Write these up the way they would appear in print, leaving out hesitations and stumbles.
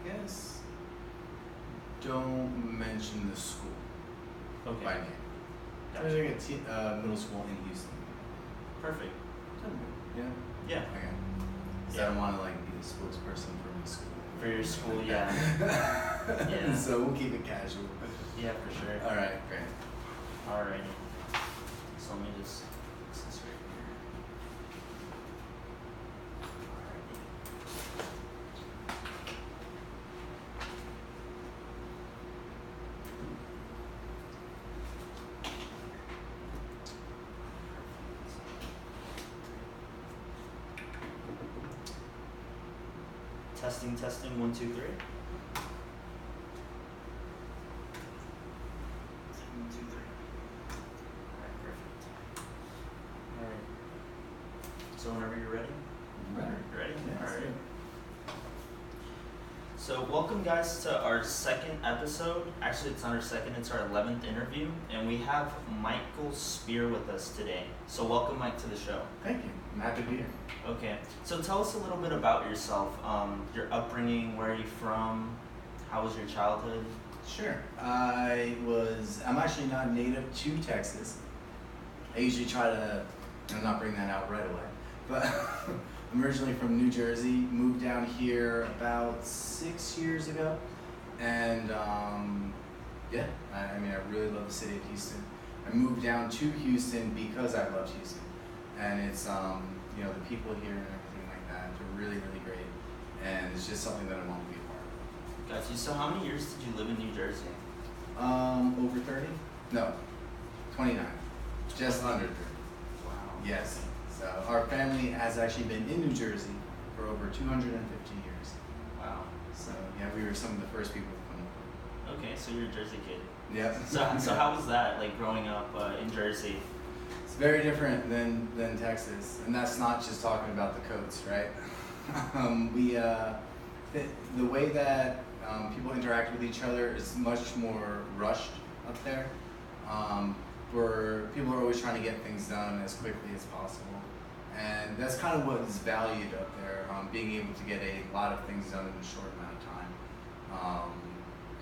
Guess don't mention the school by name. Gotcha. There's like a middle school in Houston. Perfect. Yeah. Yeah. Okay. So I don't want to like be the spokesperson for my school. For your school, yeah. Yeah. So we'll keep it casual. Yeah, for sure. All right, great. Alrighty. So let me just fix this right here. Alrighty. Testing, 1, 2, 3. 1, 2, 3. Alright, perfect. Alright. So whenever you're ready? Ready. You ready? Yeah, Alright. So welcome guys to our second episode. Actually it's not our second, it's our 11th interview. And we have Michael Speer with us today. So welcome Mike to the show. Thank you. I'm happy to be here. Okay, so tell us a little bit about yourself, your upbringing, where are you from, how was your childhood? Sure. I'm actually not native to Texas. I usually try to not bring that out right away. But I'm originally from New Jersey, moved down here about 6 years ago. And yeah, I mean, I really love the city of Houston. I moved down to Houston because I loved Houston. And it's, you know, the people here and everything like that, they're really, really great. And it's just something that I want to be a part of. Gotcha. So how many years did you live in New Jersey? Over 30? No, 29. Just under 30. Wow. Yes. So our family has actually been in New Jersey for over 250 years. Wow. So yeah, we were some of the first people to come over. Okay, so you're a Jersey kid. Yep. So how was that, like growing up in Jersey? It's very different than Texas, and that's not just talking about the coats, right? The way that people interact with each other is much more rushed up there. Where people are always trying to get things done as quickly as possible, and that's kind of what is valued up there. Being able to get a lot of things done in a short amount of time,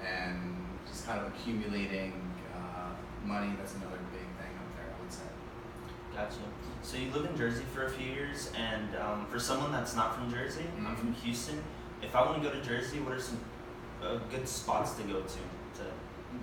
and just kind of accumulating money. That's another big thing up there, I would say. Gotcha. So you live in Jersey for a few years, and for someone that's not from Jersey, I'm from Houston. If I want to go to Jersey, what are some good spots to go to?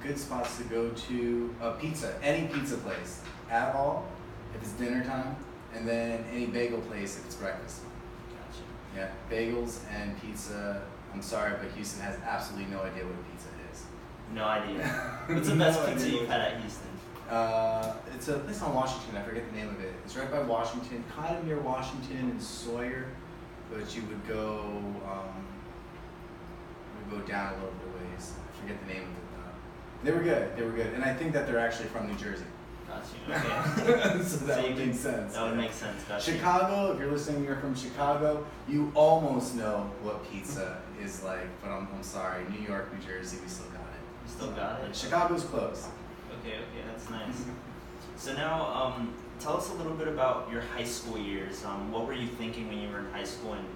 Good spots to go to, pizza, any pizza place at all, if it's dinner time, and then any bagel place if it's breakfast. Gotcha. Yeah, bagels and pizza. I'm sorry, but Houston has absolutely no idea what a pizza is. No idea. What's the best No pizza idea. you've had at Houston? It's a place on Washington. I forget the name of it. It's right by Washington, kind of near Washington and Sawyer, but you would go down a little bit of ways. I forget the name of it. They were good, and I think that they're actually from New Jersey. Gotcha. Okay. So that would make sense. That would make sense. Gotcha. Chicago, if you're listening, you're from Chicago, you almost know what pizza is like, but I'm sorry, New York, New Jersey, we still got it. You still got it? Chicago's close. Okay, that's nice. So now, tell us a little bit about your high school years. What were you thinking when you were in high school, and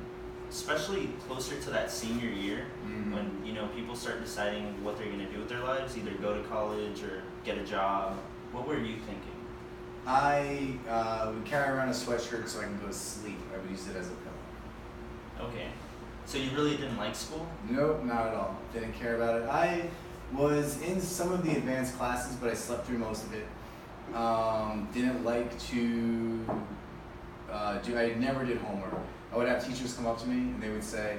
especially closer to that senior year, when people start deciding what they're going to do with their lives, either go to college or get a job. What were you thinking? I would carry around a sweatshirt so I can go to sleep. I would use it as a pillow. Okay. So you really didn't like school? Nope, not at all. Didn't care about it. I was in some of the advanced classes, but I slept through most of it. Didn't like to I never did homework. I would have teachers come up to me and they would say,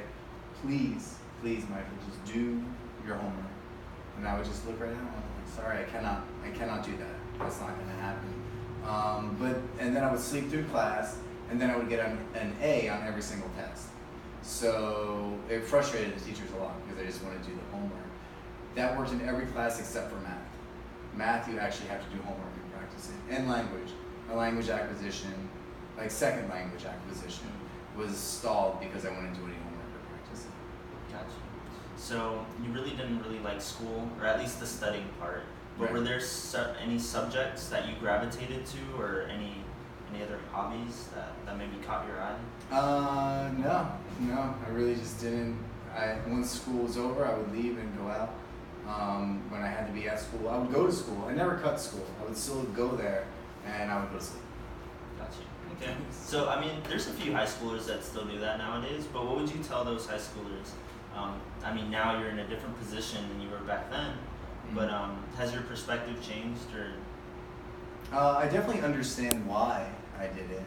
please, Michael, just do your homework. And I would just look right at them. I'm like, sorry, I cannot do that. That's not going to happen. And then I would sleep through class, and then I would get an A on every single test. So it frustrated the teachers a lot because they just wanted to do the homework. That worked in every class except for math. Math, you actually have to do homework and practice it. And language. My language acquisition, like second language acquisition, was stalled because I wouldn't do any homework or practice it. Gotcha. So you really didn't like school, or at least the studying part. But Right. were there any subjects that you gravitated to, or any Any other hobbies that maybe caught your eye? No, I really just didn't. Once school was over, I would leave and go out. When I had to be at school, I would go to school. I never cut school. I would still go there, and I would go to sleep. Gotcha. Okay. So, I mean, there's a few high schoolers that still do that nowadays, but what would you tell those high schoolers? I mean, now you're in a different position than you were back then, but has your perspective changed, or? I definitely understand why I did it.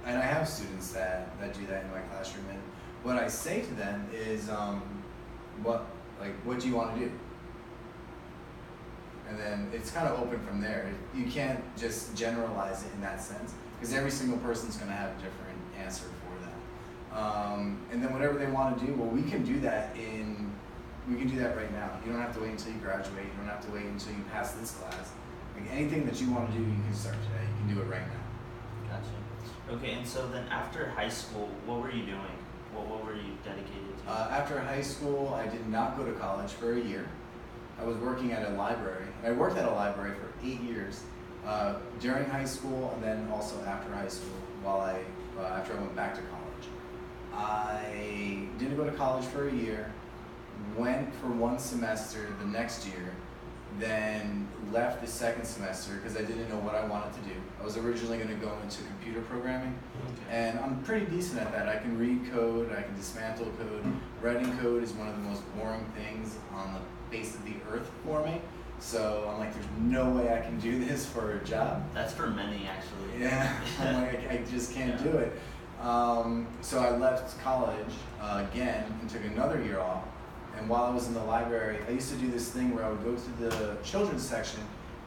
And I have students that do that in my classroom, and what I say to them is, what do you want to do? And then it's kind of open from there. You can't just generalize it in that sense, because every single person's going to have a different answer for that. And then whatever they want to do, well, we can do that right now. You don't have to wait until you graduate. You don't have to wait until you pass this class. Like, anything that you want to do, you can start today. You can do it right now. Gotcha. Okay, and so then after high school, what were you doing? What were you dedicated to? After high school, I did not go to college for a year. I was working at a library. I worked at a library for 8 years, during high school and then also after high school, after I went back to college. I didn't go to college for a year, went for one semester the next year, then left the second semester because I didn't know what I wanted to do. I was originally going to go into computer programming, and I'm pretty decent at that. I can read code, I can dismantle code. Writing code is one of the most boring things on the face of the earth for me. So I'm like, there's no way I can do this for a job. That's for many, actually. Yeah, I'm like, I just can't do it. So I left college again and took another year off. And while I was in the library, I used to do this thing where I would go to the children's section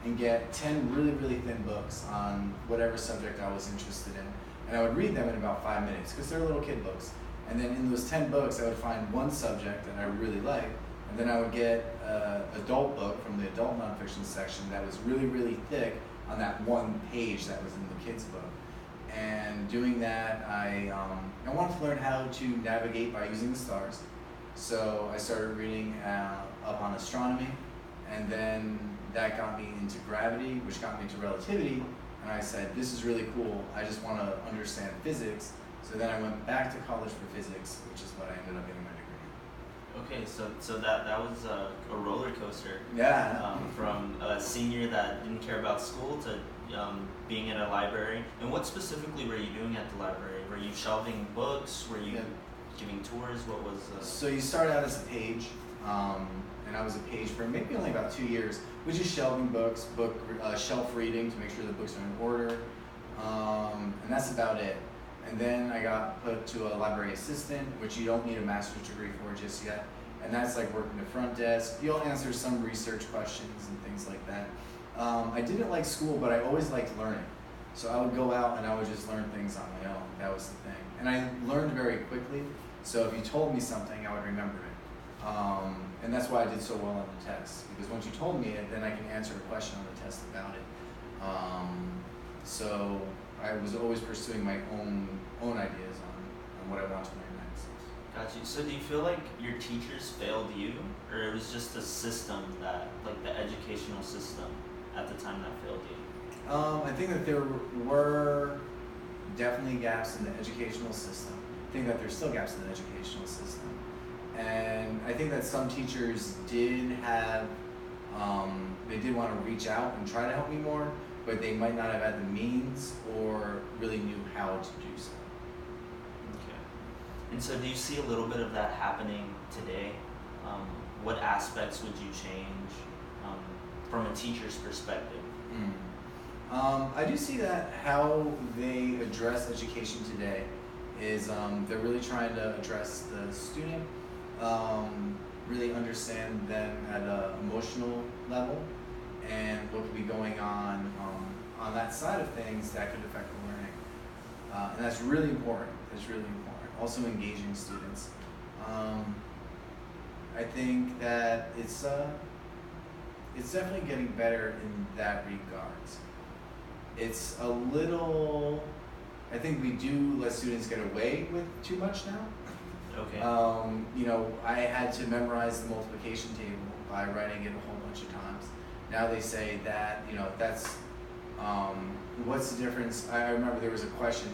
and get 10 really, really thin books on whatever subject I was interested in. And I would read them in about 5 minutes because they're little kid books. And then in those 10 books, I would find one subject that I really liked. And then I would get an adult book from the adult nonfiction section that was really, really thick on that one page that was in the kids' book. And doing that, I wanted to learn how to navigate by using the stars. So I started reading up on astronomy, and then that got me into gravity, which got me into relativity, and I said, this is really cool, I just want to understand physics. So then I went back to college for physics, which is what I ended up getting my degree. Okay, so that was a roller coaster. Yeah. From a senior that didn't care about school to being in a library. And what specifically were you doing at the library? Were you shelving books? Were you giving tours? What was? So you start out as a page, and I was a page for maybe only about 2 years, which is shelving books, shelf reading to make sure the books are in order, and that's about it. And then I got put to a library assistant, which you don't need a master's degree for just yet, and that's like working the front desk. You'll answer some research questions and things like that. I didn't like school, but I always liked learning. So I would go out and I would just learn things on my own. That was the thing. And I learned very quickly. So if you told me something, I would remember it. And that's why I did so well on the test. Because once you told me it, then I can answer a question on the test about it. So I was always pursuing my own ideas on what I want to learn next. Got you. So do you feel like your teachers failed you, or it was just the system that, like the educational system at the time that failed you? I think that there were definitely gaps in the educational system. I think that there's still gaps in the educational system. And I think that some teachers did have, they did want to reach out and try to help me more, but they might not have had the means or really knew how to do so. Okay. And so do you see a little bit of that happening today? What aspects would you change from a teacher's perspective? I do see that how they address education today is they're really trying to address the student, really understand them at an emotional level and what could be going on that side of things that could affect the learning. And that's really important. That's really important. Also engaging students. I think that it's definitely getting better in that regards. It's a little, I think we do let students get away with too much now. Okay. I had to memorize the multiplication table by writing it a whole bunch of times. Now they say that, What's the difference? I remember there was a question,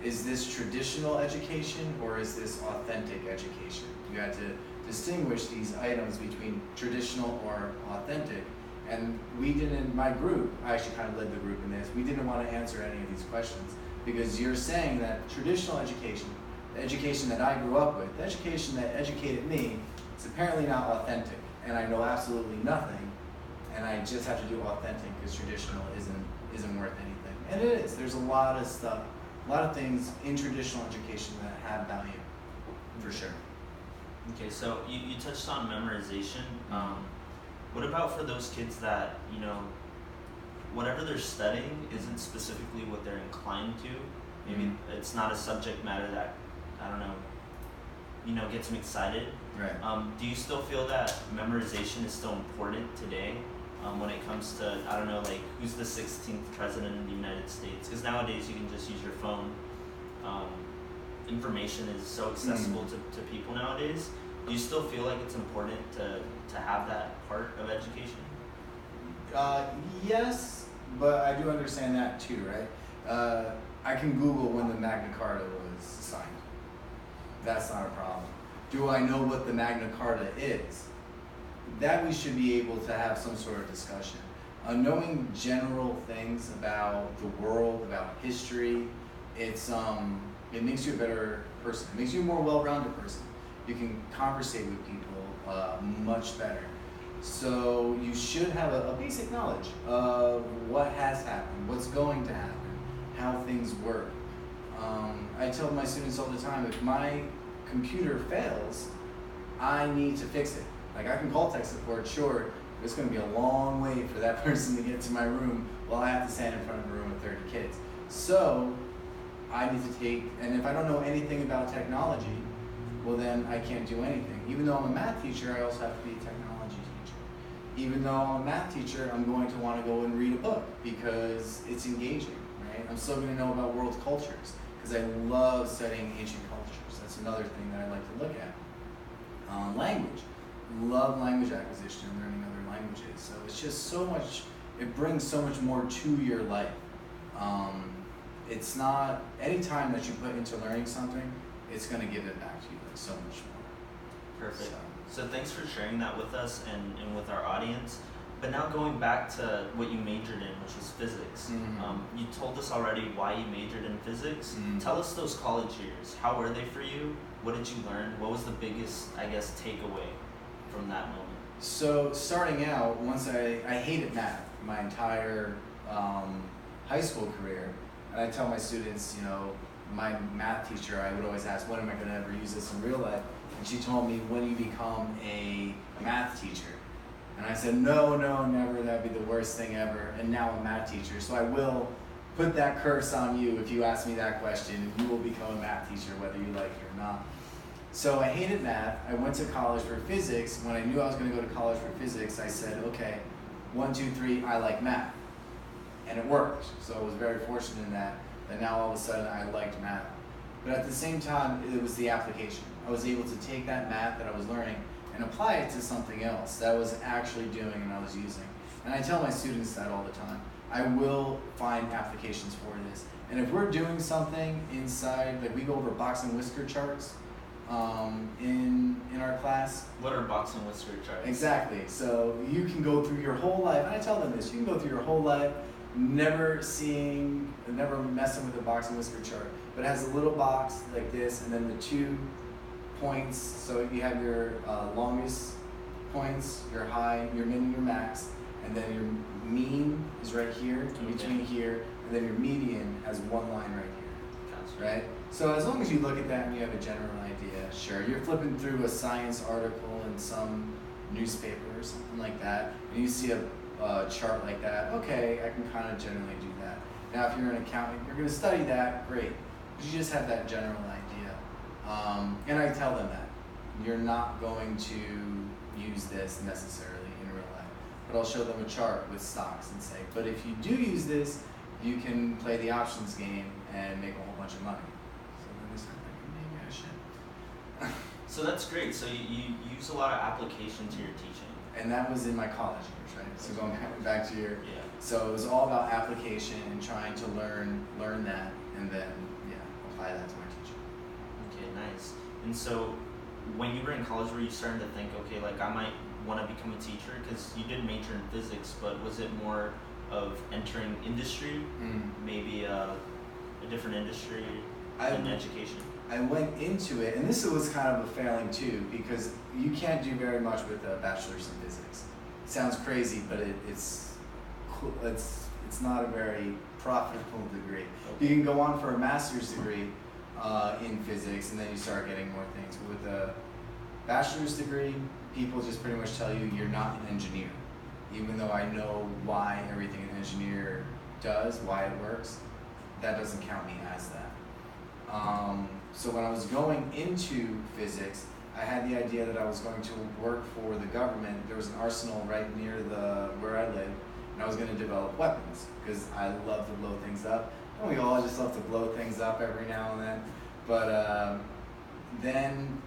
is this traditional education or is this authentic education? You had to distinguish these items between traditional or authentic. And we didn't, my group, I actually kind of led the group in this, we didn't want to answer any of these questions because you're saying that traditional education, the education that I grew up with, the education that educated me, is apparently not authentic. And I know absolutely nothing, and I just have to do authentic because traditional isn't worth anything. And it is. There's a lot of stuff, a lot of things in traditional education that have value, for sure. Okay, so you touched on memorization. What about for those kids that, whatever they're studying isn't specifically what they're inclined to? Maybe it's not a subject matter that, I don't know, gets them excited. Right. Do you still feel that memorization is still important today when it comes to, I don't know, like who's the 16th president of the United States? Because nowadays you can just use your phone. Information is so accessible to people nowadays. Do you still feel like it's important to have that part of education? Yes, but I do understand that too, right? I can Google when the Magna Carta was signed. That's not a problem. Do I know what the Magna Carta is? That we should be able to have some sort of discussion. Knowing general things about the world, about history, it makes you a better person. It makes you a more well-rounded person. You can conversate with people much better. So you should have a basic knowledge of what has happened, what's going to happen, how things work. I tell my students all the time, if my computer fails, I need to fix it. Like I can call tech support, sure, but it's going to be a long wait for that person to get to my room while I have to stand in front of a room with 30 kids. So I need to take, and if I don't know anything about technology, well then I can't do anything. Even though I'm a math teacher, I also have to be a technology teacher. Even though I'm a math teacher, I'm going to want to go and read a book because it's engaging, right? I'm still going to know about world cultures because I love studying ancient cultures. That's another thing that I like to look at. Language. Love language acquisition and learning other languages. So it's just so much, it brings so much more to your life. It's not, any time that you put into learning something, it's going to give it back to you like so much more. Perfect. So thanks for sharing that with us and with our audience. But now going back to what you majored in, which was physics. You told us already why you majored in physics. Tell us those college years. How were they for you? What did you learn? What was the biggest, takeaway from that moment? So starting out, once I hated math my entire high school career. And I tell my students, my math teacher, I would always ask, when am I going to ever use this in real life? And she told me, when you become a math teacher. And I said, no, never, that'd be the worst thing ever. And now I'm a math teacher, so I will put that curse on you if you ask me that question. You will become a math teacher whether you like it or not. So I hated math. I went to college for physics. When I knew I was going to go to college for physics, I said, okay, 1, 2, 3, I like math. And it worked. So I was very fortunate in that now all of a sudden I liked math. But at the same time, it was the application. I was able to take that math that I was learning and apply it to something else that I was actually doing and I was using. And I tell my students that all the time. I will find applications for this. And if we're doing something inside, like we go over box and whisker charts in our class. What are box and whisker charts? Exactly. So you can go through your whole life, and I tell them this, you can go through your whole life never messing with a box and whisker chart, but it has a little box like this, and then the 2 points. So you have your longest points, your high, your min, and your max, and then your mean is right here, in between here, and then your median has one line right here. Gotcha. Right? So as long as you look at that and you have a general idea, sure. You're flipping through a science article in some newspaper or something like that, and you see a chart like that, okay, I can kind of generally do that. Now if you're an accountant, you're going to study that, great. But you just have that general idea. And I tell them that. You're not going to use this necessarily in real life. But I'll show them a chart with stocks and say, but if you do use this, you can play the options game and make a whole bunch of money. So then they start thinking, maybe I should. So that's great. So you use a lot of application to your teaching. And that was in my college years, right? So going back to your So it was all about application and trying to learn that, and then apply that to my teaching. Okay, nice. And so, when you were in college, were you starting to think, okay, like I might want to become a teacher? Because you did major in physics, but was it more of entering industry, maybe a different industry in education? I went into it, and this was kind of a failing too, because you can't do very much with a bachelor's in physics. It sounds crazy, but it's not a very profitable degree. You can go on for a master's degree in physics, and then you start getting more things. But with a bachelor's degree, people just pretty much tell you you're not an engineer. Even though I know why everything an engineer does, why it works, that doesn't count me as that. So when I was going into physics, I had the idea that I was going to work for the government. There was an arsenal right near where I lived, and I was going to develop weapons because I love to blow things up. And we all just love to blow things up every now and then. But then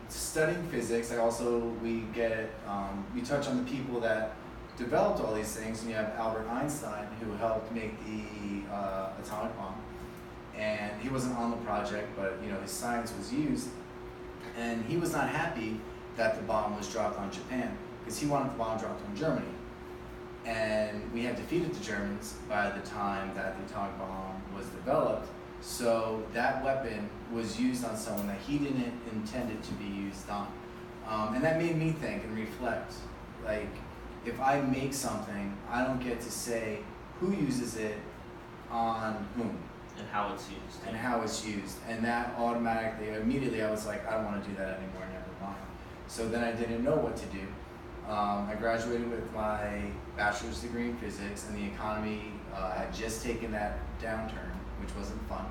studying physics, we touch on the people that developed all these things, and you have Albert Einstein, who helped make the atomic bomb. And he wasn't on the project, but his science was used, and he was not happy that the bomb was dropped on Japan because he wanted the bomb dropped on Germany. And we had defeated the Germans by the time that the atomic bomb was developed, so that weapon was used on someone that he didn't intend it to be used on. And that made me think and reflect, like, if I make something, I don't get to say who uses it on whom. And how it's used. And how it's used. And that immediately I was like, I don't want to do that anymore, never mind. So then I didn't know what to do. I graduated with my bachelor's degree in physics, and the economy had just taken that downturn, which wasn't fun.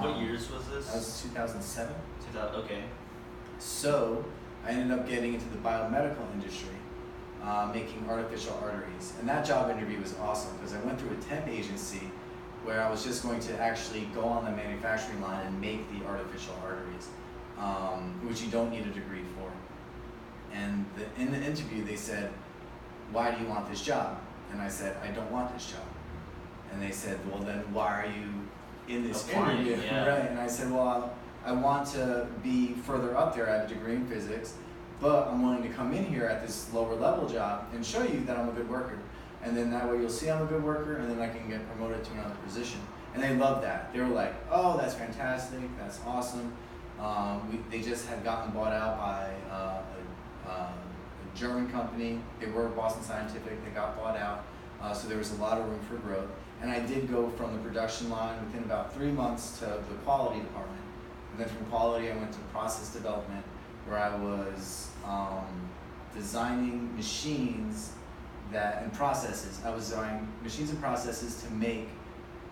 What years was this? That was 2007. Okay. So I ended up getting into the biomedical industry, making artificial arteries. And that job interview was awesome because I went through a temp agency where I was just going to actually go on the manufacturing line and make the artificial arteries, which you don't need a degree for. And in the interview they said, why do you want this job? And I said, I don't want this job. And they said, well then why are you in this interview? Yeah. Right. And I said, well, I want to be further up there. I have a degree in physics, but I'm willing to come in here at this lower level job and show you that I'm a good worker. And then that way you'll see I'm a good worker, and then I can get promoted to another position. And they loved that. They were like, oh, that's fantastic, that's awesome. They just had gotten bought out by a German company. They were Boston Scientific, they got bought out. So there was a lot of room for growth. And I did go from the production line within about 3 months to the quality department. And then from quality I went to process development, where I was designing machines and processes. I was designing machines and processes to make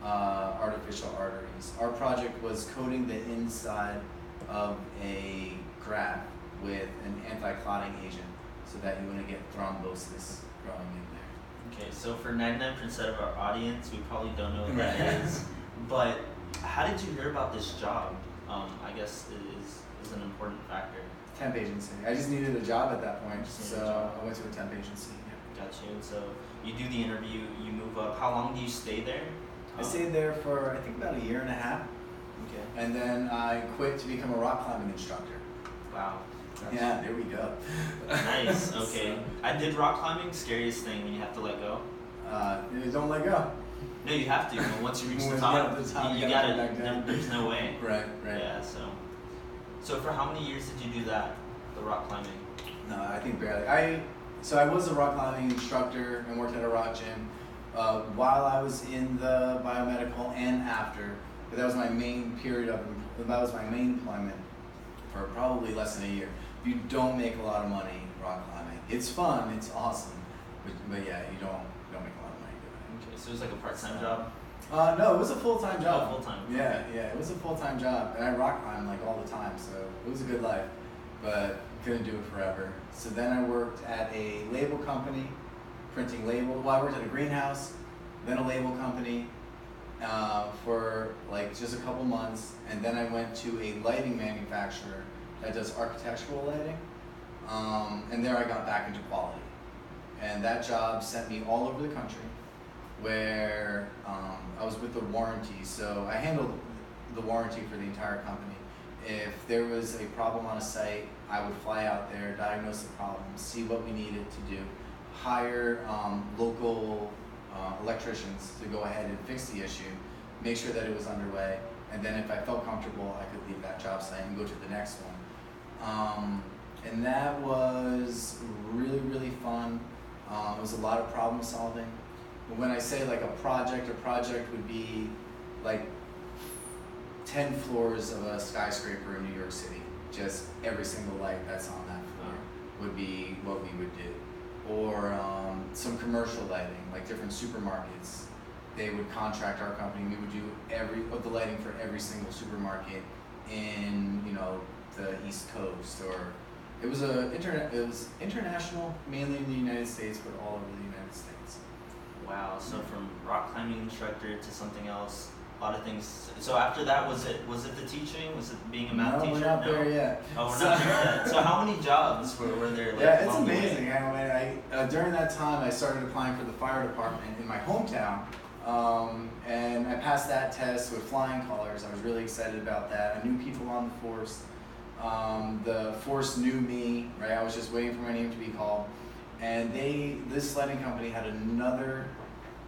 artificial arteries. Our project was coating the inside of a graft with an anti-clotting agent so that you wouldn't get thrombosis growing in there. Okay, so for 99% of our audience, we probably don't know what that is. But how did you hear about this job? I guess it is an important factor. Temp agency. I just needed a job at that point, so I went to a temp agency. Got you. And so you do the interview, you move up. How long do you stay there? I stayed there for I think about 1.5 years. Okay. And then I quit to become a rock climbing instructor. Wow. Yeah, there we go. Nice. Okay. I did rock climbing. Scariest thing when you have to let go. You don't let go. No, you have to. Once you reach the top, you gotta. There's no way. Right. Yeah. So for how many years did you do that? The rock climbing. No, I think barely. So I was a rock climbing instructor and worked at a rock gym while I was in the biomedical and after. But that was my main employment for probably less than a year. You don't make a lot of money rock climbing. It's fun, it's awesome, but yeah, you don't make a lot of money doing it. Okay, so it was like a part-time job? No, it was a full-time job. Oh, full-time. Yeah, it was a full-time job, and I rock climbed like all the time, so it was a good life, but couldn't do it forever. So then I worked at a label company, printing labels. Well, I worked at a greenhouse, then a label company for like just a couple months, and then I went to a lighting manufacturer that does architectural lighting, and there I got back into quality. And that job sent me all over the country. where I was with the warranty. So I handled the warranty for the entire company. If there was a problem on a site, I would fly out there, diagnose the problem, see what we needed to do, hire local electricians to go ahead and fix the issue, make sure that it was underway, and then if I felt comfortable, I could leave that job site and go to the next one. And that was really, really fun. It was a lot of problem solving. But when I say like a project would be like 10 floors of a skyscraper in New York City. Just every single light that's on that floor would be what we would do. Or some commercial lighting, like different supermarkets. They would contract our company. We would do the lighting for every single supermarket in the East Coast. Or it was international, mainly in the United States, but all over the United States. Wow. So from rock climbing instructor to something else. A lot of things. So after that, was it the teaching? Was it being a math teacher? No, we're not there yet. Oh, we're not there yet. So how many jobs were there? Like, yeah, it's amazing. I during that time, I started applying for the fire department in my hometown, and I passed that test with flying colors. I was really excited about that. I knew people on the force. The force knew me, right? I was just waiting for my name to be called, and this sledding company had another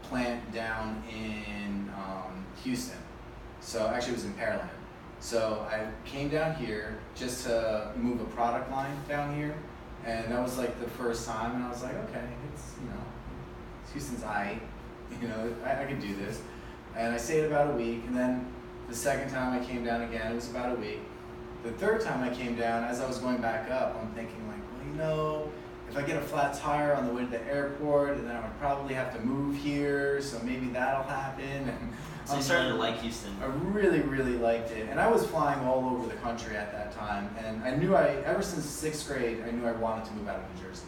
plant down in Houston. So actually it was in Pearland. So I came down here just to move a product line down here, and that was like the first time, and I was like, okay, it's Houston's I can do this. And I stayed about a week, and then the second time I came down again, it was about a week. The third time I came down, as I was going back up, I'm thinking like, well, if I get a flat tire on the way to the airport, and then I would probably have to move here, so maybe that'll happen. And so you started to like Houston. I really, really liked it. And I was flying all over the country at that time, and I knew ever since 6th grade, I knew I wanted to move out of New Jersey.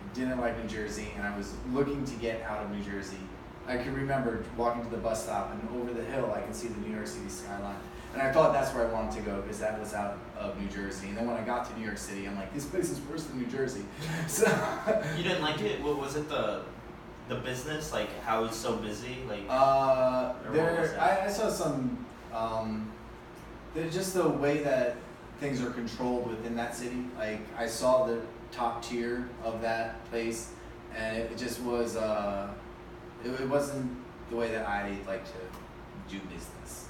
I didn't like New Jersey, and I was looking to get out of New Jersey. I can remember walking to the bus stop, and over the hill, I could see the New York City skyline. And I thought that's where I wanted to go, because that was out of New Jersey. And then when I got to New York City, I'm like, this place is worse than New Jersey. So you didn't like it? What was it? The business, like how it's so busy, like. I saw some. Just the way that things are controlled within that city. Like I saw the top tier of that place, and it just was. It wasn't the way that I like to do business.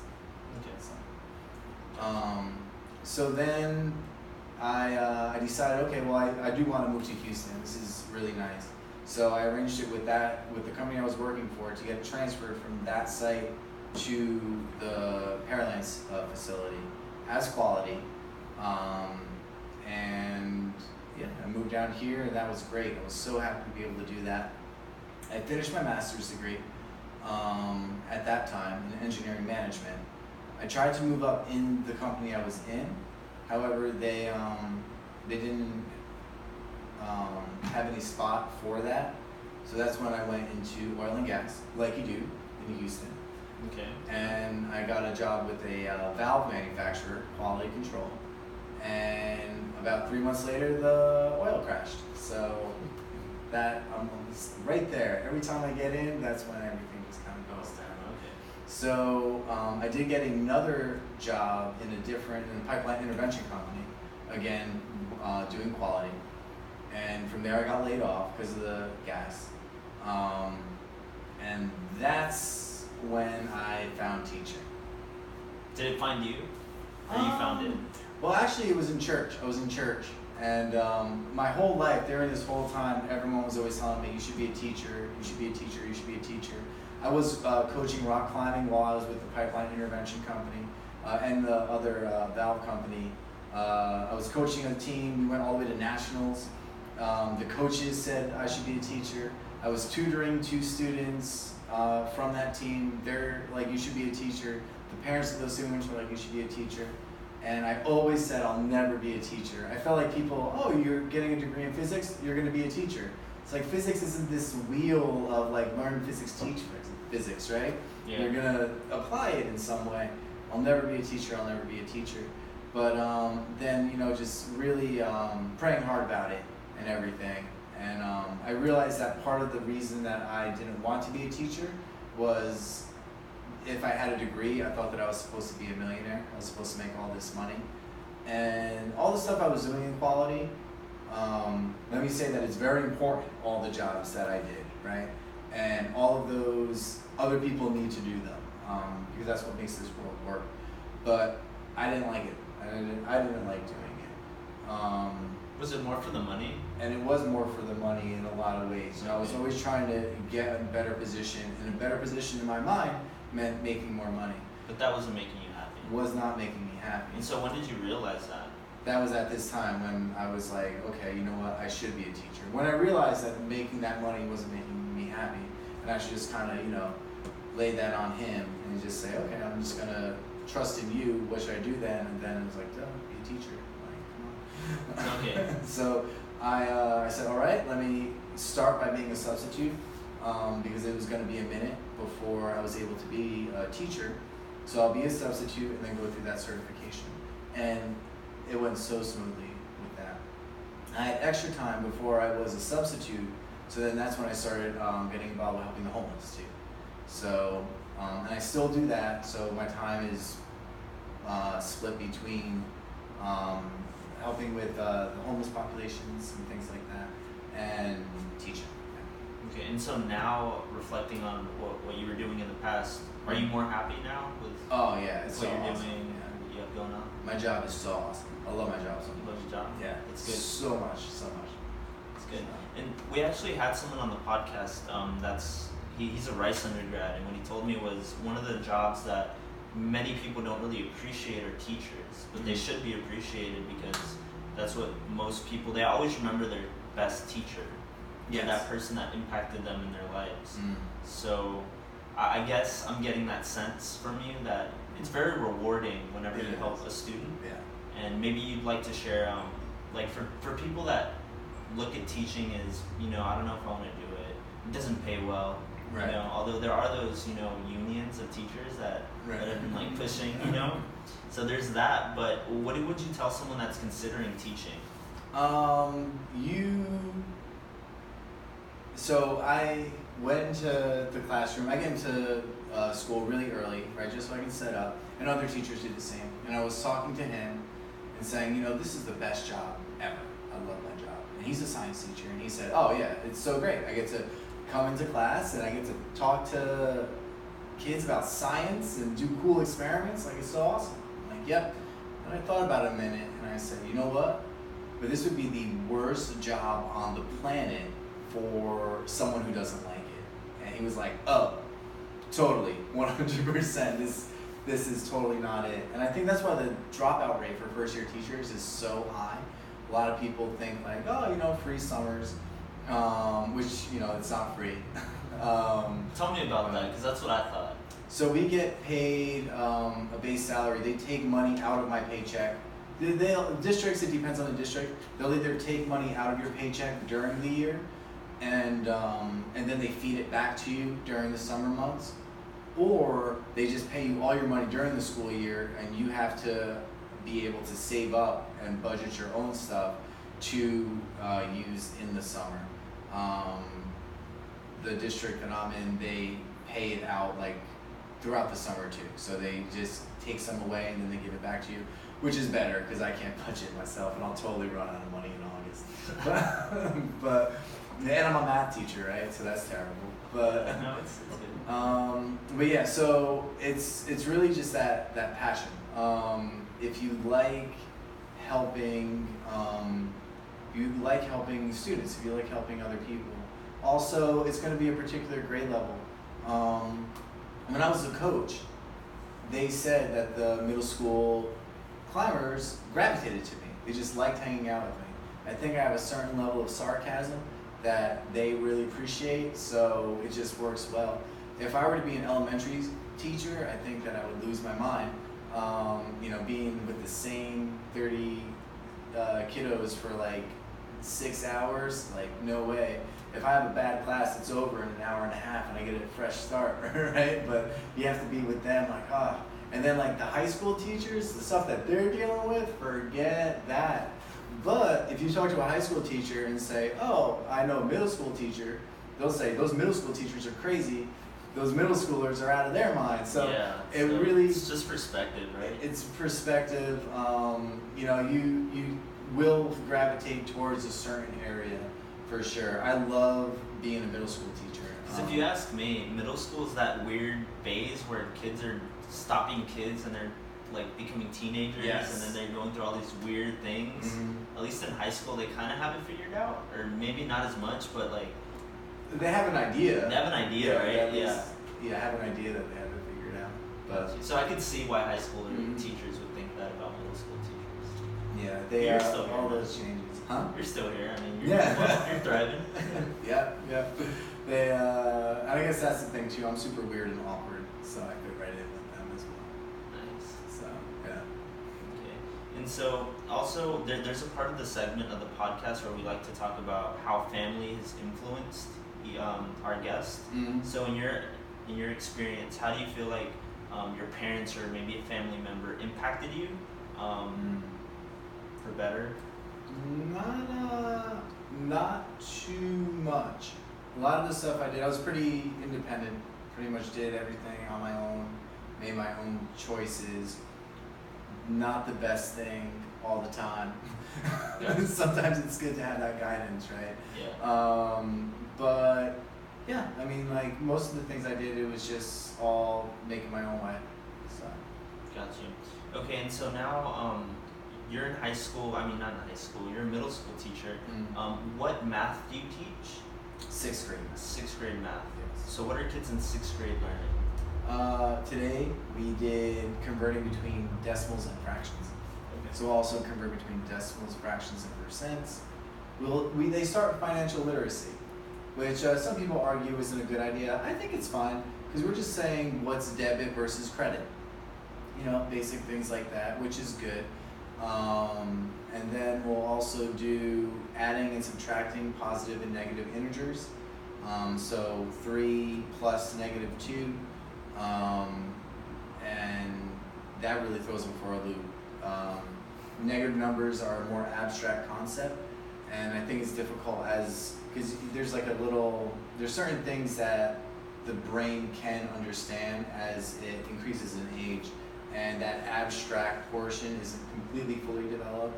So then I decided, okay, well I do want to move to Houston. This is really nice. So I arranged it with the company I was working for to get transferred from that site to the Pearlands facility as quality. And yeah, I moved down here, and that was great. I was so happy to be able to do that. I finished my master's degree at that time in engineering management. I tried to move up in the company I was in. However, they didn't have any spot for that. So that's when I went into oil and gas, like you do in Houston. Okay. And I got a job with a valve manufacturer, quality control. And about 3 months later, the oil crashed. So that I'm right there. Every time I get in, that's when everything just kind of goes down. So I did get another job in a pipeline intervention company, again doing quality, and from there I got laid off because of the gas, and that's when I found teaching. Did it find you, or you found it? Well, actually, it was in church. I was in church, and my whole life during this whole time, everyone was always telling me, "You should be a teacher. You should be a teacher. You should be a teacher." I was coaching rock climbing while I was with the pipeline intervention company and the other valve company. I was coaching a team. We went all the way to nationals. The coaches said I should be a teacher. I was tutoring 2 students from that team. They're like, you should be a teacher. The parents of those students were like, you should be a teacher. And I always said I'll never be a teacher. I felt like people, oh, you're getting a degree in physics, you're going to be a teacher. It's like physics isn't this wheel of like learn physics, teach physics, right? Yeah. You're gonna apply it in some way. I'll never be a teacher. I'll never be a teacher. But then just really praying hard about it and everything. And I realized that part of the reason that I didn't want to be a teacher was, if I had a degree, I thought that I was supposed to be a millionaire. I was supposed to make all this money. And all the stuff I was doing in quality, let me say that it's very important, all the jobs that I did, right? And all of those, other people need to do them, because that's what makes this world work. But I didn't like it. I didn't like doing it. Was it more for the money? And it was more for the money in a lot of ways. You know, I was always trying to get a better position, and a better position in my mind meant making more money. But that wasn't making you happy. It was not making me happy. And so when did you realize that? That was at this time when I was like, okay, you know what, I should be a teacher. When I realized that making that money wasn't making me happy, and I should just kind of, you know, lay that on him and just say, okay, I'm just gonna trust in you. What should I do then? And then it was like, oh, be a teacher. Like, come on. Okay. So I said, all right, let me start by being a substitute, because it was going to be a minute before I was able to be a teacher. So I'll be a substitute and then go through that certification. And it went so smoothly with that. I had extra time before I was a substitute, so then that's when I started getting involved with helping the homeless too. So, and I still do that, so my time is split between helping with the homeless populations and things like that, and teaching. Okay, and so now, reflecting on what you were doing in the past, are you more happy now with Oh yeah, it's what so you're awesome. doing, Yeah. what you have going on? My job is so awesome. I love my job so You much. love your job? Yeah, It's good. So much. It's good. And we actually had someone on the podcast he's a Rice undergrad, and what he told me was one of the jobs that many people don't really appreciate are teachers, but they should be appreciated because that's what most people, they always remember their best teacher. Yes. That person that impacted them in their lives. Mm. So I guess I'm getting that sense from you that it's very rewarding whenever you help a student. Yeah. And maybe you'd like to share, like for people that look at teaching as, you know, I don't know if I want to do it. It doesn't pay well. Right. You know, although there are those, you know, unions of teachers that have been like pushing, you know. So there's that. But what would you tell someone that's considering teaching? So I went into the classroom. I get into school really early, right, just so I can set up. And other teachers did the same. And I was talking to him and saying, you know, this is the best job ever. I love my job. And he's a science teacher, and he said, oh yeah, it's so great. I get to come into class and I get to talk to kids about science and do cool experiments. Like, it's so awesome. I'm like, yep. And I thought about it a minute and I said, you know what? But this would be the worst job on the planet for someone who doesn't like it. And he was like, oh, totally, 100%. This is totally not it. And I think that's why the dropout rate for first year teachers is so high. A lot of people think like, oh, you know, free summers, which, you know, it's not free. Tell me about that, because that's what I thought. So we get paid a base salary. They take money out of my paycheck. Districts, it depends on the district. They'll either take money out of your paycheck during the year, and then they feed it back to you during the summer months, or they just pay you all your money during the school year, and you have to be able to save up and budget your own stuff to use in the summer. The district that I'm in, they pay it out like throughout the summer too. So they just take some away and then they give it back to you, which is better because I can't budget myself and I'll totally run out of money in August. but and I'm a math teacher, right? So that's terrible. But No, it's good. but yeah, so it's really just that passion. If you like helping, students, if you like helping other people. Also, it's going to be a particular grade level. When I was a coach, they said that the middle school climbers gravitated to me. They just liked hanging out with me. I think I have a certain level of sarcasm that they really appreciate, so it just works well. If I were to be an elementary teacher, I think that I would lose my mind. Being with the same 30 kiddos for like 6 hours, like no way. If I have a bad class, it's over in an hour and a half and I get a fresh start, right? But you have to be with them like, ah. And then like the high school teachers, the stuff that they're dealing with, forget that. But if you talk to a high school teacher and say, oh, I know a middle school teacher, they'll say, those middle school teachers are crazy. those middle schoolers are out of their minds. So yeah, it really, it's just perspective, right? it's perspective. You know, you will gravitate towards a certain area for sure. I love being a middle school teacher. Because if you ask me, middle school is that weird phase where kids are stopping kids and they're like becoming teenagers, Yes. and then they're going through all these weird things. Mm-hmm. At least in high school, they kind of have it figured out, or maybe not as much, but like They have an idea. they have an idea, right? Yeah. Yeah, I have an idea that they have it figured out. But So I could see why high school Mhm. teachers would think that about middle school teachers. yeah, they You're still all here. those changes. Huh? You're still here. I mean, you're, Yeah. well, you're thriving. Yeah. They, I guess that's the thing too. I'm super weird and awkward, so I fit right in with them as well. Nice. So yeah. Okay. And so also there's a part of the segment of the podcast where we like to talk about how family has influenced our guest. Mm-hmm. So in your experience, how do you feel like your parents or maybe a family member impacted you for better? Not too much. A lot of the stuff I did, I was pretty independent. Pretty much did everything on my own, made my own choices. Not the best thing all the time. Yeah. Sometimes it's good to have that guidance, right? Yeah. But yeah, I mean, like most of the things I did, it was just all making my own way. So. Got you. Okay, and so now you're in high school. I mean, not in high school. You're a middle school teacher. What math do you teach? 6th grade. 6th grade math. Yes. So what are kids in 6th grade learning? Today we did converting between decimals and fractions. Okay. So we'll also convert between decimals, fractions, and percents. They start financial literacy, which some people argue isn't a good idea. I think it's fine because we're just saying what's debit versus credit. You know, basic things like that, which is good. And then we'll also do adding and subtracting positive and negative integers. So 3 plus -2. And that really throws them for a loop. Negative numbers are a more abstract concept, and I think it's difficult because there's certain things that the brain can understand as it increases in age, and that abstract portion isn't completely fully developed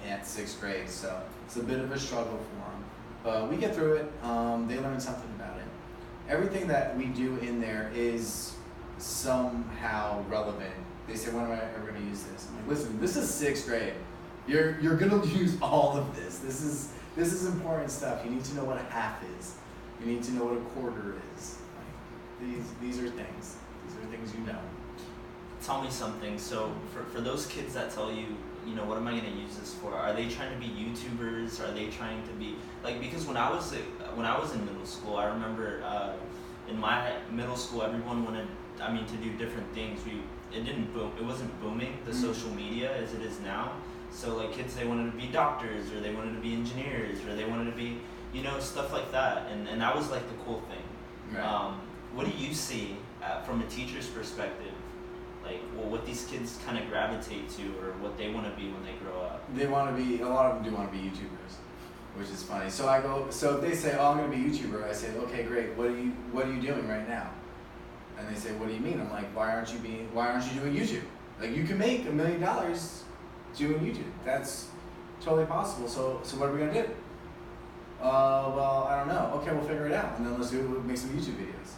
at 6th grade, so it's a bit of a struggle for them. But we get through it. They learn something about it. Everything that we do in there is somehow relevant. They say, when am I ever going to use this? I'm like, listen, this is 6th grade. You're going to use all of this. This is important stuff. You need to know what a half is. You need to know what a quarter is. Like, these are things. These are things you know. Tell me something. So for those kids that tell you, you know, what am I going to use this for? Are they trying to be YouTubers? Are they trying to be like, because when I was in middle school, I remember in my middle school, everyone wanted, to do different things. It wasn't booming, the social media as it is now. So like kids, they wanted to be doctors, or they wanted to be engineers, or they wanted to be, stuff like that. And that was like the cool thing. Right. What do you see from a teacher's perspective? Like, well, what these kids kind of gravitate to, or what they want to be when they grow up? A lot of them do want to be YouTubers, which is funny. So if they say, oh, I'm going to be a YouTuber, I say, okay, great. What are you doing right now? And they say, what do you mean? I'm like, why aren't you doing YouTube? Like, you can make $1 million doing YouTube. That's totally possible. So what are we going to do? Well, I don't know. Okay, we'll figure it out. And then let's make some YouTube videos.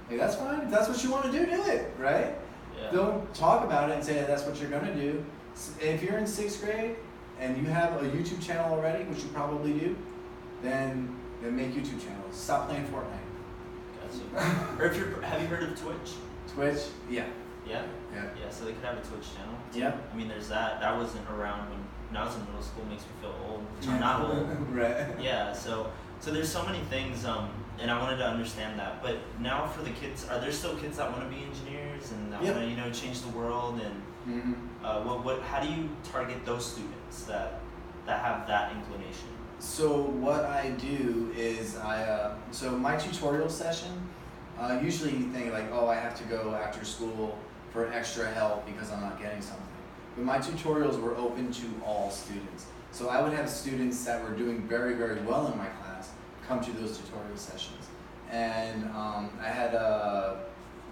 Like, that's fine. If that's what you want to do it, right? Yeah. Don't talk about it and say that's what you're going to do. If you're in 6th grade and you have a YouTube channel already, which you probably do, then make YouTube channels. Stop playing Fortnite. Gotcha. Or have you heard of Twitch? Twitch? Yeah. Yeah? Yeah. Yeah, so they could have a Twitch channel. Yeah. I mean, there's that. That wasn't around when I was in middle school. Makes me feel old, which I'm not old. Right. Yeah, so there's so many things, and I wanted to understand that. But now for the kids, are there still kids that want to be engineers and that want to, change the world? And how do you target those students that have that inclination? So what I do is so my tutorial session, usually you think like, oh, I have to go after school for extra help because I'm not getting something. But my tutorials were open to all students. So I would have students that were doing very, very well in my class come to those tutorial sessions. and I had a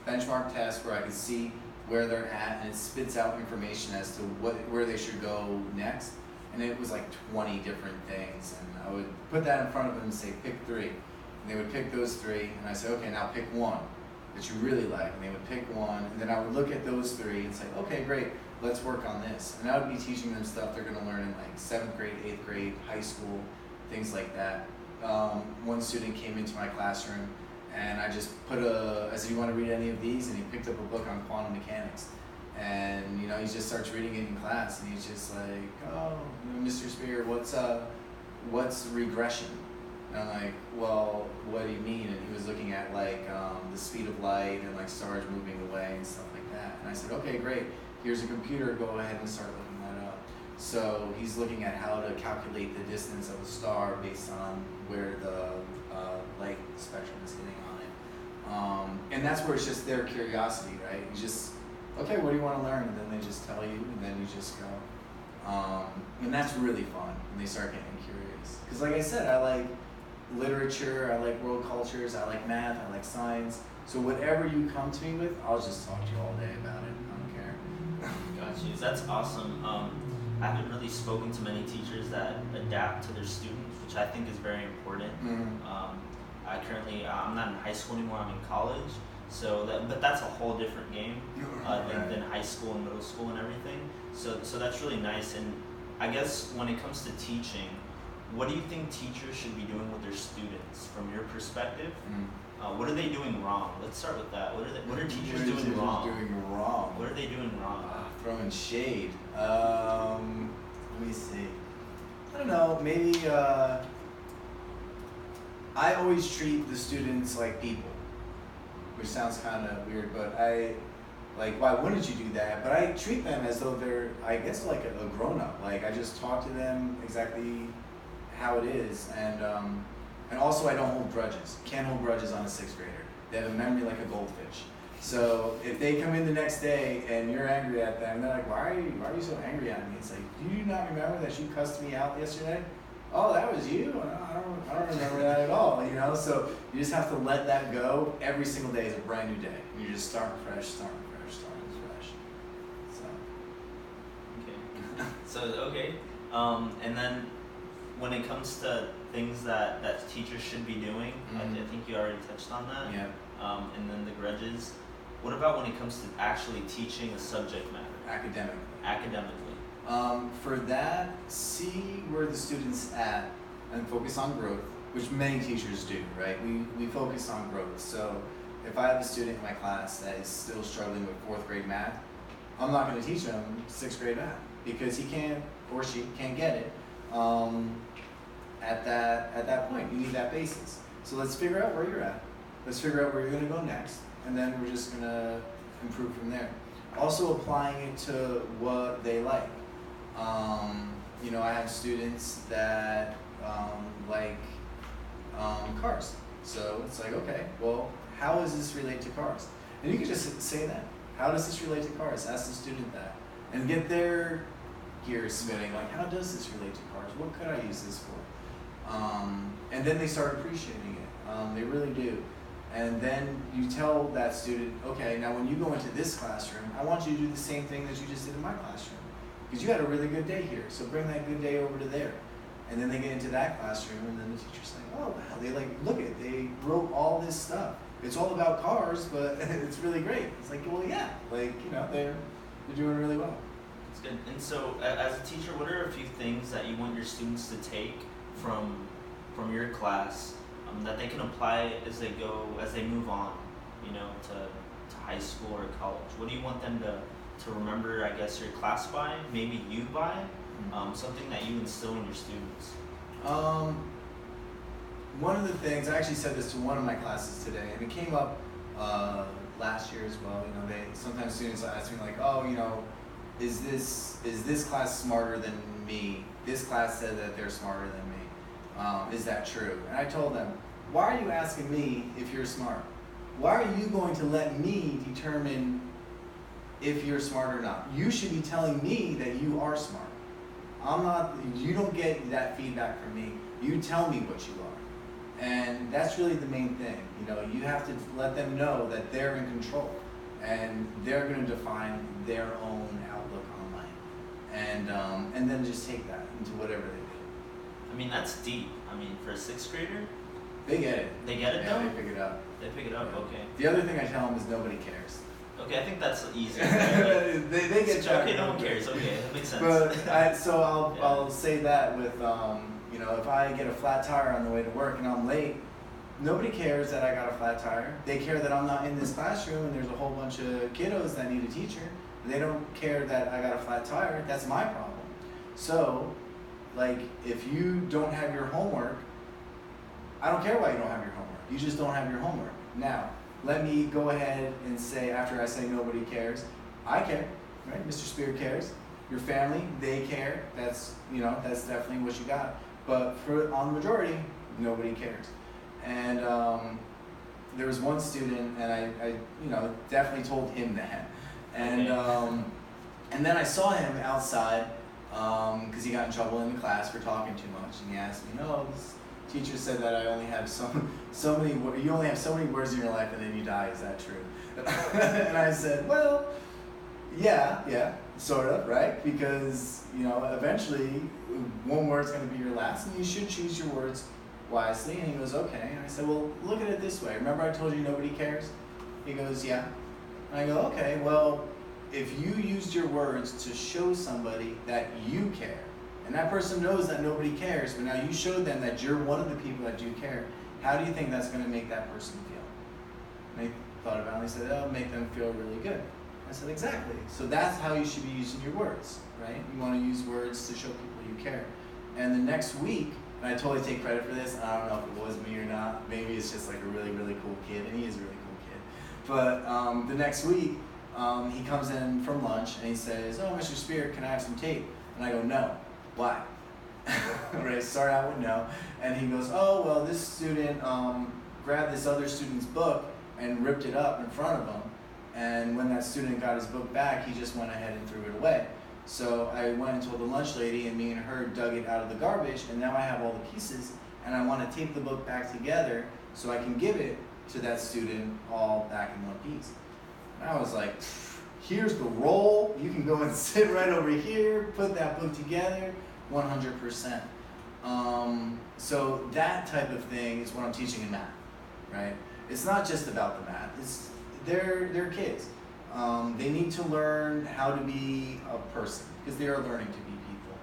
benchmark test where I could see where they're at, and it spits out information as to where they should go next. And it was like 20 different things, and I would put that in front of them and say, pick 3. And they would pick those 3, and I said, okay, now pick 1 that you really like. And they would pick 1, and then I would look at those 3 and say, okay, great, let's work on this. And I would be teaching them stuff they're gonna learn in like 7th grade, 8th grade, high school, things like that. One student came into my classroom, and I just I said, you wanna read any of these? And he picked up a book on quantum mechanics. And he just starts reading it in class, and he's just like, oh, Mr. Speer, what's regression? And I'm like, well, what do you mean? And he was looking at like the speed of light and like stars moving away and stuff like that. And I said, okay, great. Here's a computer. Go ahead and start looking that up. So he's looking at how to calculate the distance of a star based on where the light spectrum is hitting on it. And that's where it's just their curiosity, right? You just, okay, what do you want to learn? And then they just tell you, and then you just go. And that's really fun when they start getting curious. Because like I said, I like literature, I like world cultures, I like math, I like science. So whatever you come to me with, I'll just talk to you all day about it. I don't care. Got you. That's awesome. I haven't really spoken to many teachers that adapt to their students, which I think is very important. Mm-hmm. I'm not in high school anymore, I'm in college. But that's a whole different game than high school and middle school and everything. So that's really nice. And I guess when it comes to teaching, what do you think teachers should be doing with their students from your perspective? What are they doing wrong? Let's start with that. What are teachers doing wrong? What are they doing wrong? Throwing shade. Let me see. I don't know. Maybe I always treat the students like people, which sounds kind of weird, but why wouldn't you do that? But I treat them as though they're, I guess, like a grown-up. Like, I just talk to them exactly how it is, and also I don't hold grudges. Can't hold grudges on a 6th grader. They have a memory like a goldfish. So if they come in the next day and you're angry at them, they're like, why are you so angry at me? It's like, do you not remember that you cussed me out yesterday? Oh, that was you? I don't remember that at all, So you just have to let that go. Every single day is a brand new day. You just start fresh. So. Okay. And then when it comes to things that teachers should be doing, I think you already touched on that. Yeah. And then the grudges. What about when it comes to actually teaching a subject matter? Academically. For that, see where the student's at and focus on growth, which many teachers do, right? We focus on growth. So if I have a student in my class that is still struggling with 4th grade math, I'm not going to teach them 6th grade math because he can't or she can't get it at that point. You need that basis. So let's figure out where you're at. Let's figure out where you're going to go next, and then we're just going to improve from there. Also applying it to what they like. I have students that like cars. So it's like, okay, well, how does this relate to cars? And you can just say that. How does this relate to cars? Ask the student that. And get their gears spinning. Like, how does this relate to cars? What could I use this for? And then they start appreciating it. They really do. And then you tell that student, okay, now when you go into this classroom, I want you to do the same thing that you just did in my classroom. Because you had a really good day here, so bring that good day over to there. And then they get into that classroom, and then the teacher's like, oh wow, look at it, they wrote all this stuff. It's all about cars, but it's really great. It's like, well, yeah, they're doing really well. That's good. And so, as a teacher, what are a few things that you want your students to take from your class that they can apply as they move on, to high school or college? What do you want them to remember, I guess, your class by, maybe you by, something that you instill in your students? One of the things, I actually said this to one of my classes today, and it came up last year as well. Sometimes students ask me like, oh, is this class smarter than me? This class said that they're smarter than me. Is that true? And I told them, why are you asking me if you're smart? Why are you going to let me determine if you're smart or not? You should be telling me that you are smart. You don't get that feedback from me. You tell me what you are. And that's really the main thing. You know, you have to let them know that they're in control and they're going to define their own outlook on life. And then just take that into whatever they do. I mean, that's deep. I mean, for a 6th grader, they get it. They get it yeah, though? They pick it up. They pick it up, Yeah. okay. The other thing I tell them is nobody cares. Okay, I think that's easy. they get okay, no one cares. Okay, that makes sense. But I'll Yeah. I'll say that with you know, if I get a flat tire on the way to work and I'm late, nobody cares that I got a flat tire. They care that I'm not in this classroom and there's a whole bunch of kiddos that need a teacher. They don't care that I got a flat tire. That's my problem. So, like, if you don't have your homework, I don't care why you don't have your homework. You just don't have your homework. Now, let me go ahead and say, after I say nobody cares, I care, right? Mr. Speer cares. Your family, they care. That's, you know, that's definitely what you got. But on the majority, nobody cares. And there was one student, and I you know, definitely told him that. And and then I saw him outside because he got in trouble in the class for talking too much, and he asked me, "No, this teacher said that I only have so many. You only have so many words in your life, and then you die. Is that true?" And I said, "Well, yeah, sort of, right? Because, you know, eventually one word's going to be your last, and you should choose your words wisely." And he goes, "Okay." And I said, "Well, look at it this way. Remember I told you nobody cares?" He goes, "Yeah." And I go, "Okay, well, if you used your words to show somebody that you care, and that person knows that nobody cares, but now you showed them that you're one of the people that do care, how do you think that's going to make that person feel?" And they thought about it, and they said, "It'll make them feel really good." I said, "Exactly. So that's how you should be using your words, right? You want to use words to show people you care." And the next week, and I totally take credit for this, I don't know if it was me or not, maybe it's just like a really, really cool kid, and he is a really cool kid. But the next week, he comes in from lunch, and he says, "Oh, Mr. Speer, can I have some tape?" And I go, "No." "Why?" Right, start out with no. And he goes, "Oh, well, this student grabbed this other student's book and ripped it up in front of him. And when that student got his book back, he just went ahead and threw it away. So I went and told the lunch lady, and me and her dug it out of the garbage, and now I have all the pieces, and I want to tape the book back together so I can give it to that student all back in one piece." And I was like, "Here's the roll. You can go and sit right over here, put that book together, 100%. So that type of thing is what I'm teaching in math, right? It's not just about the math. They're kids. They need to learn how to be a person because they are learning to be people,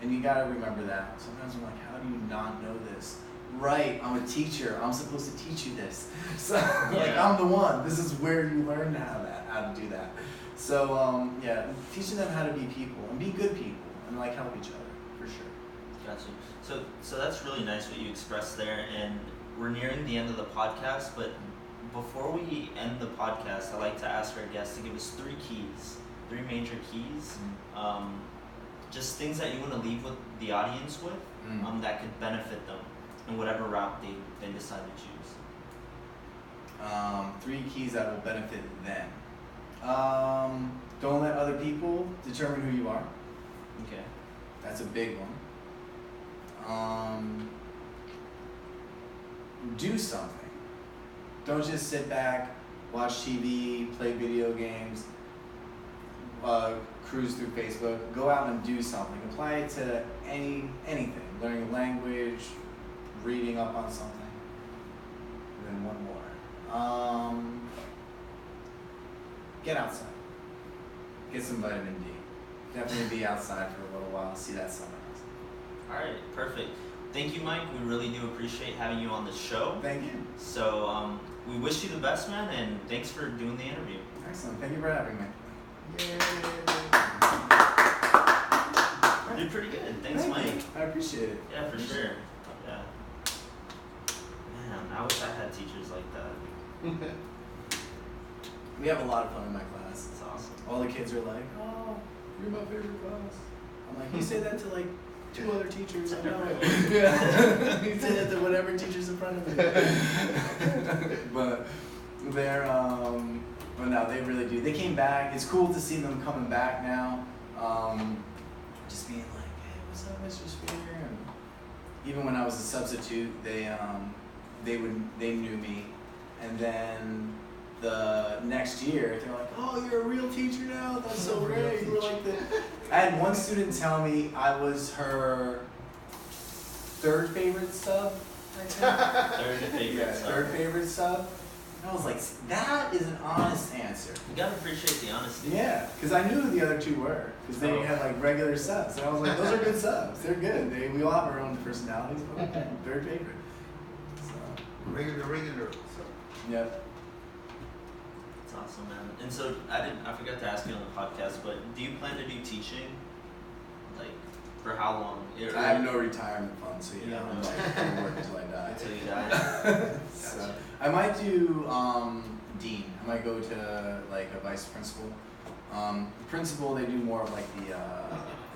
and you got to remember that. Sometimes I'm like, how do you not know this? Right, I'm a teacher. I'm supposed to teach you this. So like, I'm the one. This is where you learn how to do that. So yeah, teaching them how to be people and be good people and like help each other for sure. Gotcha. So that's really nice what you expressed there, and we're nearing the end of the podcast, but before we end the podcast, I like to ask our guests to give us 3 major keys, just things that you want to leave with the audience with, that could benefit them in whatever route they decide to choose. 3 keys that will benefit them. Don't let other people determine who you are. Okay. That's a big one. Do something. Don't just sit back, watch TV, play video games, cruise through Facebook. Go out and do something. Apply it to anything. Learning a language, reading up on something. And then one more. Get outside. Get some vitamin D. Definitely be outside for a little while. See that sunrise. All right, perfect. Thank you, Mike. We really do appreciate having you on the show. Thank you. So we wish you the best, man, and thanks for doing the interview. Excellent. Thank you for having me. Yay. You're pretty good. Thanks, Thank Mike. you. I appreciate it. Yeah, for sure. Yeah. Man, I wish I had teachers like that. We have a lot of fun in my class. It's awesome. All the kids are like, "Oh, you're my favorite class." I'm like, "You say that to like 2 other teachers I know." Yeah. You say that to whatever teacher's in front of me. But they're but no, they really do. They came back. It's cool to see them coming back now. Just being like, "Hey, what's up, Mr. Speer?" And even when I was a substitute, they knew me, and then the next year they're like, "Oh, you're a real teacher now. That's so great." You were like I had one student tell me I was her third favorite sub. I think. Third favorite sub. And I was like, that is an honest answer. You gotta appreciate the honesty. Yeah, because I knew who the other two were, because they had like regular subs, and I was like, those are good subs. They're good. We all have our own personalities, but okay, third favorite. So. Regular. So. Yep. That's awesome, man. And so I forgot to ask you on the podcast, but do you plan to do teaching? Like, for how long? I have no retirement fund, so you know, I'm like, gonna work until I die. Until you die. So I might do dean. I might go to like a vice principal. Principal, they do more of like the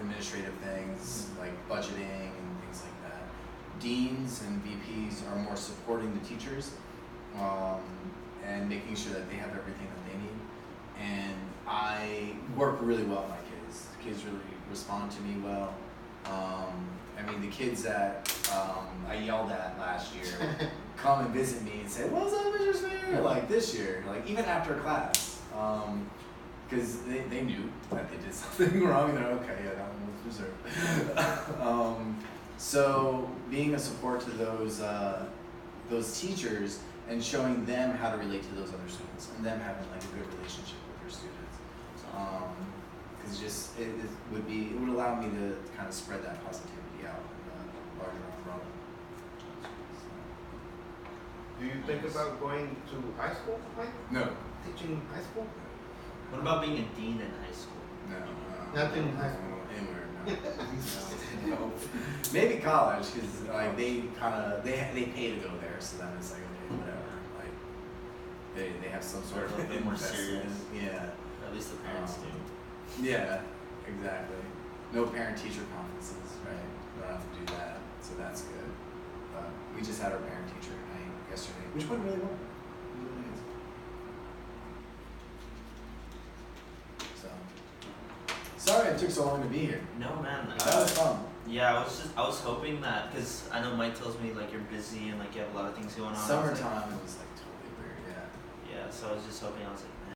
administrative things, like budgeting and things like that. Deans and VPs are more supporting the teachers and making sure that they have everything that they need. And I work really well with my kids. The kids really respond to me well. I mean, the kids that I yelled at last year come and visit me and say, "What's up, Mr. Speer?" Like this year, like even after class, because they knew that they did something wrong, and they're okay, yeah, that one was reserved. So being a support to those teachers and showing them how to relate to those other students, and them having like a good relationship with their students. Because it would allow me to kind of spread that positivity out in a larger umbrella. Do you think about going to high school, Mike? No. Teaching high school? What about being a dean in high school? No. Nothing in high school. Anywhere, no. No. Maybe college, because like they pay to go there, so then it's like okay, whatever. Like they have some sort of a bit more serious. Yeah. At least the parents do. Yeah, exactly. No parent-teacher conferences, right? We don't have to do that, so that's good. But we just had our parent-teacher night yesterday, which went really well. Really nice. So, sorry it took so long to be here. No, man. That was fun. Yeah, I was hoping that, because I know Mike tells me like you're busy and like you have a lot of things going on. Summertime, it was like totally weird, yeah. Yeah, so I was just hoping, I was like,